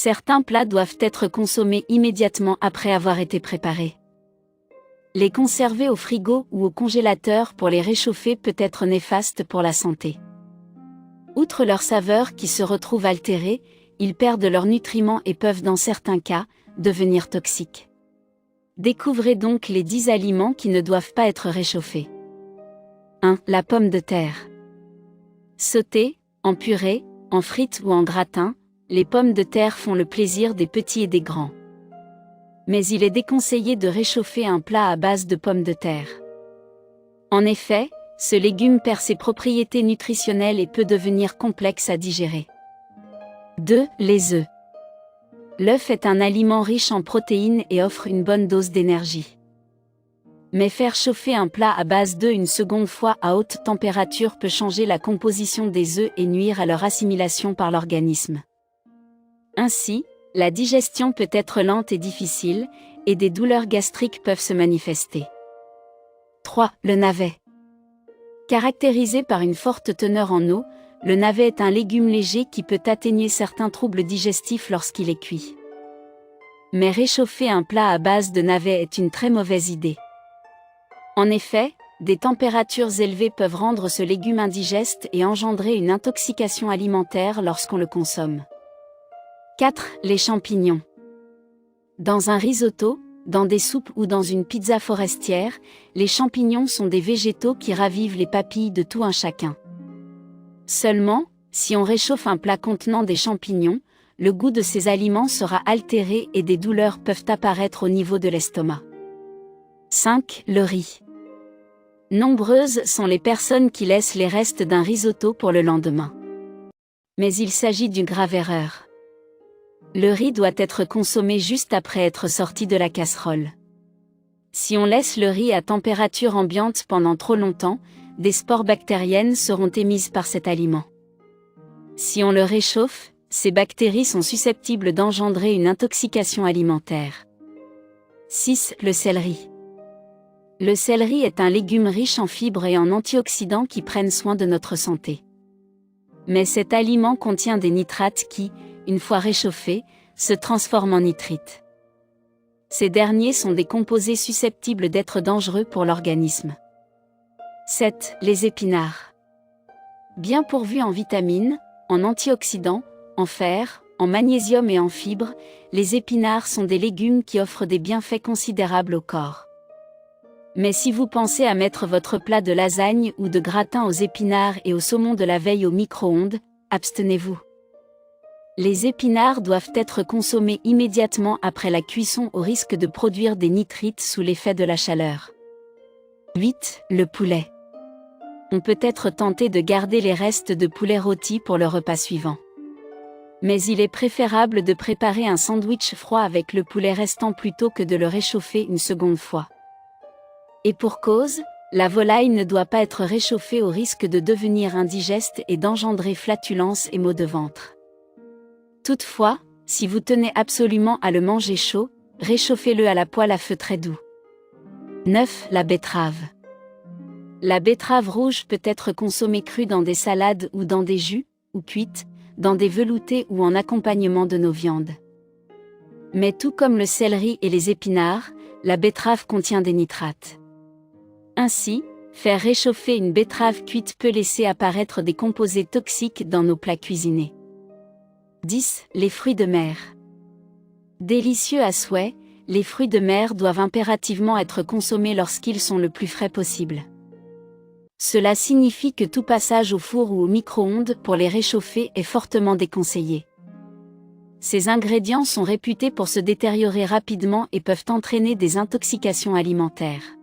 Certains plats doivent être consommés immédiatement après avoir été préparés. Les conserver au frigo ou au congélateur pour les réchauffer peut être néfaste pour la santé. Outre leur saveur qui se retrouve altérée, ils perdent leurs nutriments et peuvent dans certains cas, devenir toxiques. Découvrez donc les 10 aliments qui ne doivent pas être réchauffés. 1. La pomme de terre. Sautée, en purée, en frites ou en gratin, les pommes de terre font le plaisir des petits et des grands. Mais il est déconseillé de réchauffer un plat à base de pommes de terre. En effet, ce légume perd ses propriétés nutritionnelles et peut devenir complexe à digérer. 2. Les œufs. L'œuf est un aliment riche en protéines et offre une bonne dose d'énergie. Mais faire chauffer un plat à base d'œufs une seconde fois à haute température peut changer la composition des œufs et nuire à leur assimilation par l'organisme. Ainsi, la digestion peut être lente et difficile, et des douleurs gastriques peuvent se manifester. 3. Le navet. Caractérisé par une forte teneur en eau, le navet est un légume léger qui peut atténuer certains troubles digestifs lorsqu'il est cuit. Mais réchauffer un plat à base de navet est une très mauvaise idée. En effet, des températures élevées peuvent rendre ce légume indigeste et engendrer une intoxication alimentaire lorsqu'on le consomme. 4. Les champignons. Dans un risotto, dans des soupes ou dans une pizza forestière, les champignons sont des végétaux qui ravivent les papilles de tout un chacun. Seulement, si on réchauffe un plat contenant des champignons, le goût de ces aliments sera altéré et des douleurs peuvent apparaître au niveau de l'estomac. 5. Le riz. Nombreuses sont les personnes qui laissent les restes d'un risotto pour le lendemain. Mais il s'agit d'une grave erreur. Le riz doit être consommé juste après être sorti de la casserole. Si on laisse le riz à température ambiante pendant trop longtemps, des spores bactériennes seront émises par cet aliment. Si on le réchauffe, ces bactéries sont susceptibles d'engendrer une intoxication alimentaire. 6. Le céleri. Le céleri est un légume riche en fibres et en antioxydants qui prennent soin de notre santé. Mais cet aliment contient des nitrates qui, une fois réchauffés, se transforment en nitrites. Ces derniers sont des composés susceptibles d'être dangereux pour l'organisme. 7. Les épinards. Bien pourvus en vitamines, en antioxydants, en fer, en magnésium et en fibres, les épinards sont des légumes qui offrent des bienfaits considérables au corps. Mais si vous pensez à mettre votre plat de lasagne ou de gratin aux épinards et au saumon de la veille au micro-ondes, abstenez-vous. Les épinards doivent être consommés immédiatement après la cuisson au risque de produire des nitrites sous l'effet de la chaleur. 8. Le poulet. On peut être tenté de garder les restes de poulet rôti pour le repas suivant. Mais il est préférable de préparer un sandwich froid avec le poulet restant plutôt que de le réchauffer une seconde fois. Et pour cause, la volaille ne doit pas être réchauffée au risque de devenir indigeste et d'engendrer flatulence et maux de ventre. Toutefois, si vous tenez absolument à le manger chaud, réchauffez-le à la poêle à feu très doux. 9. La betterave. La betterave rouge peut être consommée crue dans des salades ou dans des jus, ou cuite, dans des veloutés ou en accompagnement de nos viandes. Mais tout comme le céleri et les épinards, la betterave contient des nitrates. Ainsi, faire réchauffer une betterave cuite peut laisser apparaître des composés toxiques dans nos plats cuisinés. 10. Les fruits de mer. Délicieux à souhait, les fruits de mer doivent impérativement être consommés lorsqu'ils sont le plus frais possible. Cela signifie que tout passage au four ou au micro-ondes pour les réchauffer est fortement déconseillé. Ces ingrédients sont réputés pour se détériorer rapidement et peuvent entraîner des intoxications alimentaires.